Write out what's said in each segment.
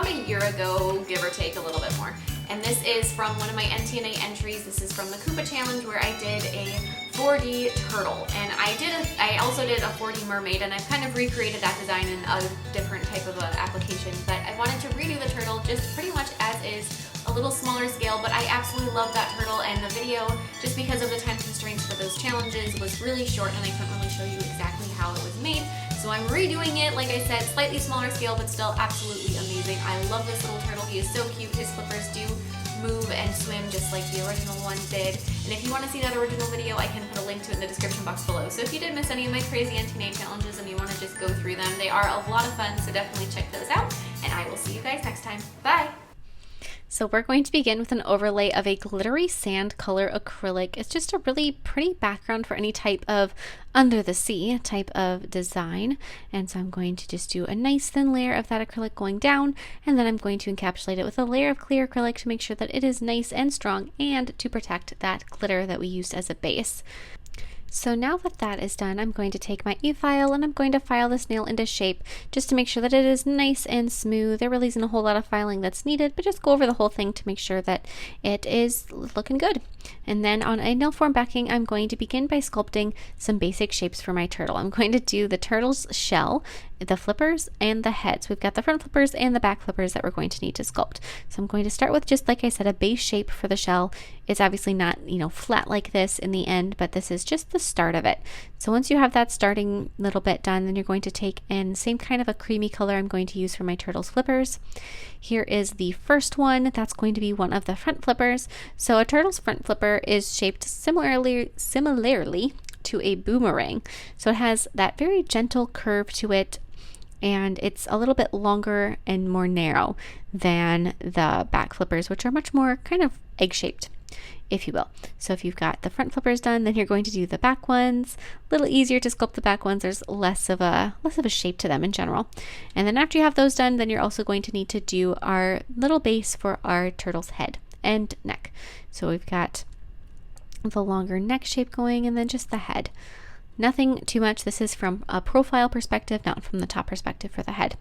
about a year ago, give or take a little bit more. And this is from one of my NTNA entries. This is from the Koopa Challenge where I did a 4D turtle. And I also did a 4D mermaid, and I've kind of recreated that design in a different type of application. But I wanted to redo the turtle just pretty much as is, a little smaller scale, but I absolutely love that turtle, and the video, just because of the time constraints for those challenges, was really short and I couldn't really show you exactly how it was made. So I'm redoing it, like I said, slightly smaller scale, but still absolutely amazing. I love this little turtle. He is so cute. His flippers do move and swim just like the original one did. And if you want to see that original video, I can put a link to it in the description box below. So if you did miss any of my crazy NTNA challenges and you want to just go through them, they are a lot of fun, so definitely check those out. And I will see you guys next time. Bye! So we're going to begin with an overlay of a glittery sand color acrylic. It's just a really pretty background for any type of under the sea type of design. And so I'm going to just do a nice thin layer of that acrylic going down, and then I'm going to encapsulate it with a layer of clear acrylic to make sure that it is nice and strong and to protect that glitter that we used as a base. So now that that is done, I'm going to take my e-file and I'm going to file this nail into shape just to make sure that it is nice and smooth. There really isn't a whole lot of filing that's needed, but just go over the whole thing to make sure that it is looking good. And then on a nail form backing, I'm going to begin by sculpting some basic shapes for my turtle. I'm going to do the turtle's shell, the flippers, and the heads. We've got the front flippers and the back flippers that we're going to need to sculpt. So I'm going to start with, just like I said, a base shape for the shell. It's obviously not, flat like this in the end, but this is just the start of it. So once you have that starting little bit done, then you're going to take in same kind of a creamy color I'm going to use for my turtle's flippers. Here is the first one. That's going to be one of the front flippers. So a turtle's front flipper is shaped similarly to a boomerang. So it has that very gentle curve to it, and it's a little bit longer and more narrow than the back flippers, which are much more kind of egg-shaped, if you will. So if you've got the front flippers done, then you're going to do the back ones. A little easier to sculpt the back ones. There's less of a shape to them in general. And then after you have those done, then you're also going to need to do our little base for our turtle's head and neck. So we've got the longer neck shape going, and then just the head. Nothing too much. This is from a profile perspective, not from the top perspective for the head.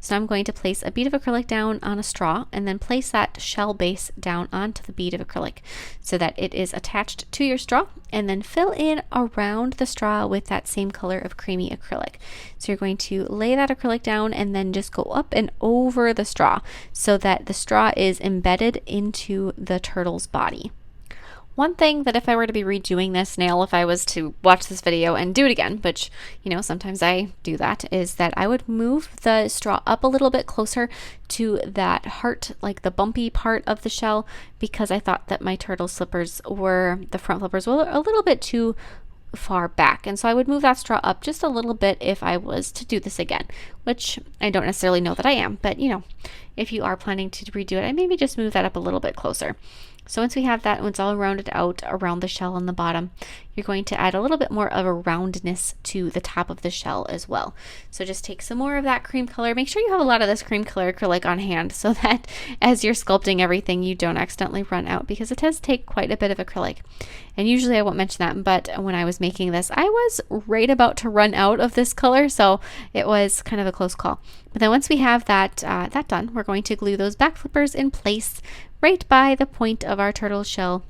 So I'm going to place a bead of acrylic down on a straw and then place that shell base down onto the bead of acrylic so that it is attached to your straw, and then fill in around the straw with that same color of creamy acrylic. So you're going to lay that acrylic down and then just go up and over the straw so that the straw is embedded into the turtle's body. One thing that if I were to be redoing this nail, if I was to watch this video and do it again, which, sometimes I do that, is that I would move the straw up a little bit closer to that heart, like the bumpy part of the shell, because I thought that my turtle flippers the front flippers were a little bit too far back. And so I would move that straw up just a little bit if I was to do this again, which I don't necessarily know that I am, but if you are planning to redo it, I maybe just move that up a little bit closer. So once we have that, once all rounded out around the shell on the bottom, you're going to add a little bit more of a roundness to the top of the shell as well. So just take some more of that cream color. Make sure you have a lot of this cream color acrylic on hand so that as you're sculpting everything, you don't accidentally run out, because it does take quite a bit of acrylic. And usually I won't mention that, but when I was making this, I was right about to run out of this color, so it was kind of a close call. But then once we have that done, we're going to glue those back flippers in place right by the point of our turtle shell,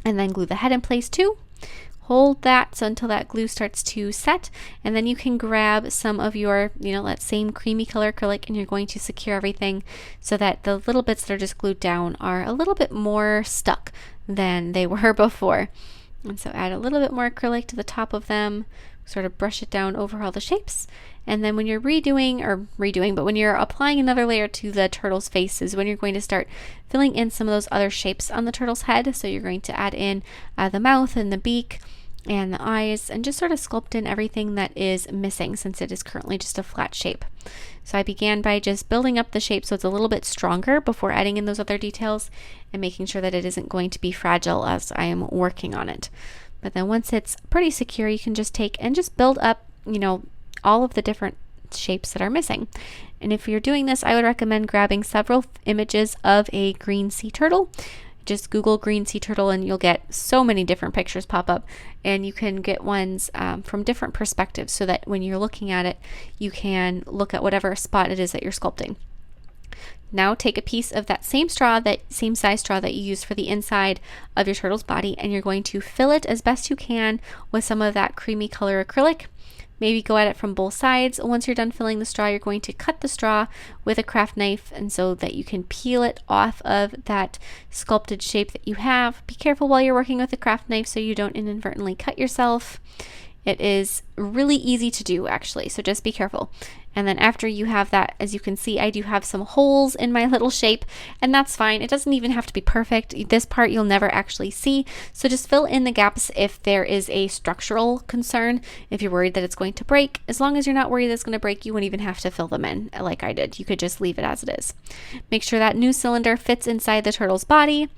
and then glue the head in place too. Hold that until that glue starts to set, and then you can grab some of your, that same creamy color acrylic, and you're going to secure everything so that the little bits that are just glued down are a little bit more stuck than they were before. And so add a little bit more acrylic to the top of them, sort of brush it down over all the shapes. And then when you're but when you're applying another layer to the turtle's face is when you're going to start filling in some of those other shapes on the turtle's head. So you're going to add in the mouth and the beak and the eyes, and just sort of sculpt in everything that is missing, since it is currently just a flat shape. So I began by just building up the shape so it's a little bit stronger before adding in those other details and making sure that it isn't going to be fragile as I am working on it. But then once it's pretty secure, you can just take and just build up, all of the different shapes that are missing. And if you're doing this, I would recommend grabbing several images of a green sea turtle. Just Google green sea turtle and you'll get so many different pictures pop up, and you can get ones from different perspectives so that when you're looking at it, you can look at whatever spot it is that you're sculpting. Now take a piece of that same straw, that same size straw that you used for the inside of your turtle's body, and you're going to fill it as best you can with some of that creamy color acrylic. Maybe go at it from both sides. Once you're done filling the straw, you're going to cut the straw with a craft knife, and so that you can peel it off of that sculpted shape that you have. Be careful while you're working with a craft knife so you don't inadvertently cut yourself. It is really easy to do, actually, so just be careful. And then after you have that, as you can see, I do have some holes in my little shape, and that's fine. It doesn't even have to be perfect. This part you'll never actually see, so just fill in the gaps if there is a structural concern. If you're worried that it's going to break, as long as you're not worried that it's going to break, you wouldn't even have to fill them in like I did. You could just leave it as it is. Make sure that new cylinder fits inside the turtle's body.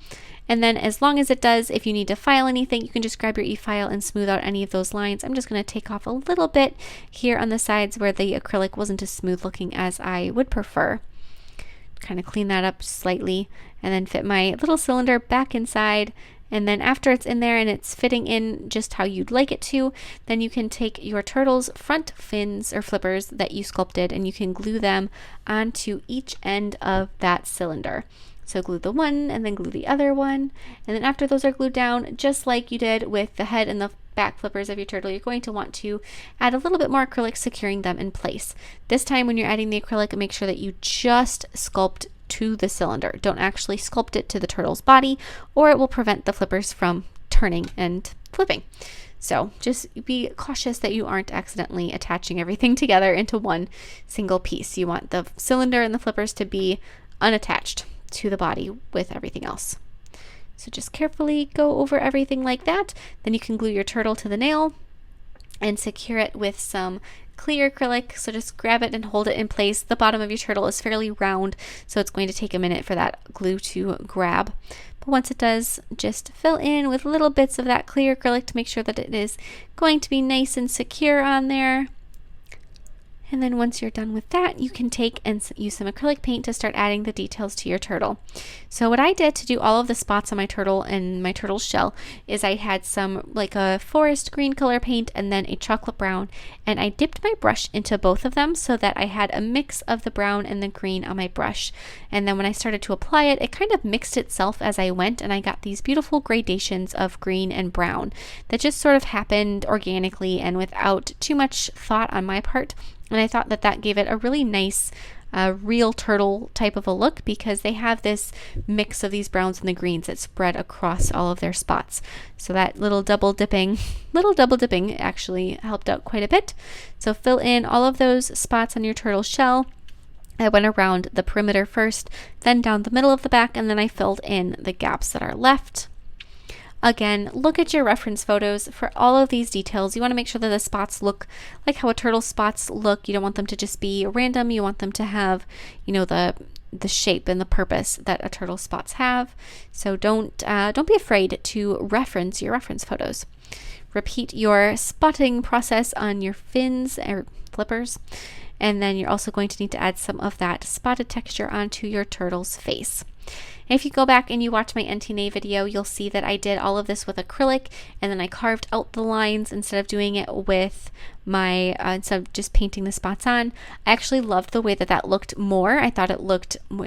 And then as long as it does, if you need to file anything, you can just grab your e-file and smooth out any of those lines. I'm just going to take off a little bit here on the sides where the acrylic wasn't as smooth looking as I would prefer. Kind of clean that up slightly and then fit my little cylinder back inside. And then after it's in there and it's fitting in just how you'd like it to, then you can take your turtle's front fins or flippers that you sculpted and you can glue them onto each end of that cylinder. So glue the one and then glue the other one. And then after those are glued down, just like you did with the head and the back flippers of your turtle, you're going to want to add a little bit more acrylic, securing them in place. This time when you're adding the acrylic, make sure that you just sculpt to the cylinder. Don't actually sculpt it to the turtle's body, or it will prevent the flippers from turning and flipping. So just be cautious that you aren't accidentally attaching everything together into one single piece. You want the cylinder and the flippers to be unattached to the body with everything else. So just carefully go over everything like that. Then you can glue your turtle to the nail and secure it with some clear acrylic. So just grab it and hold it in place. The bottom of your turtle is fairly round, so it's going to take a minute for that glue to grab. But once it does, just fill in with little bits of that clear acrylic to make sure that it is going to be nice and secure on there. And then once you're done with that, you can take and use some acrylic paint to start adding the details to your turtle. So what I did to do all of the spots on my turtle and my turtle's shell is I had some like a forest green color paint and then a chocolate brown, and I dipped my brush into both of them so that I had a mix of the brown and the green on my brush. And then when I started to apply it, it kind of mixed itself as I went, and I got these beautiful gradations of green and brown that just sort of happened organically and without too much thought on my part. And I thought that that gave it a really nice real turtle type of a look, because they have this mix of these browns and the greens that spread across all of their spots. So that little double dipping actually helped out quite a bit. So fill in all of those spots on your turtle shell. I went around the perimeter first, then down the middle of the back, and then I filled in the gaps that are left. Again, look at your reference photos for all of these details. You want to make sure that the spots look like how a turtle's spots look. You don't want them to just be random. You want them to have, you know, the shape and the purpose that a turtle's spots have. So don't be afraid to reference your reference photos. Repeat your spotting process on your fins or flippers. And then you're also going to need to add some of that spotted texture onto your turtle's face. If you go back and you watch my NTNA video, you'll see that I did all of this with acrylic, and then I carved out the lines instead of doing it with my, instead of just painting the spots on. I actually loved the way that that looked more. I thought it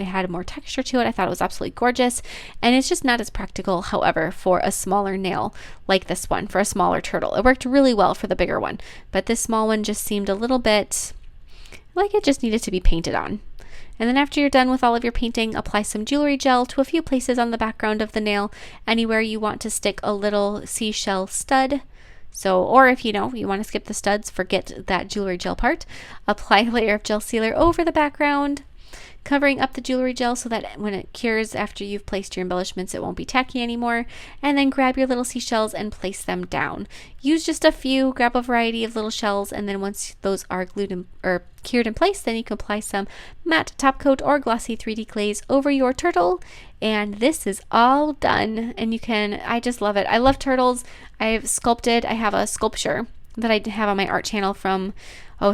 had more texture to it. I thought it was absolutely gorgeous, and it's just not as practical, however, for a smaller nail like this one, for a smaller turtle. It worked really well for the bigger one, but this small one just seemed a little bit like it just needed to be painted on. And then after you're done with all of your painting, apply some jewelry gel to a few places on the background of the nail, anywhere you want to stick a little seashell stud. So, or if you want to skip the studs, forget that jewelry gel part. Apply a layer of gel sealer over the background, covering up the jewelry gel so that when it cures after you've placed your embellishments, it won't be tacky anymore. And then grab your little seashells and place them down. Use just a few, grab a variety of little shells, and then once those are glued in, or cured in place, then you can apply some matte top coat or glossy 3D glaze over your turtle, and this is all done. And I just love it. I love turtles. I have a sculpture that I have on my art channel from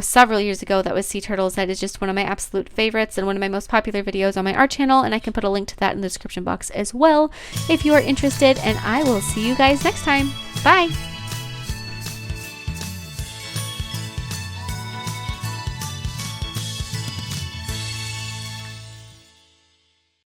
several years ago that was sea turtles. That is just one of my absolute favorites and one of my most popular videos on my art channel, and I can put a link to that in the description box as well if you are interested. And I will see you guys next time. Bye!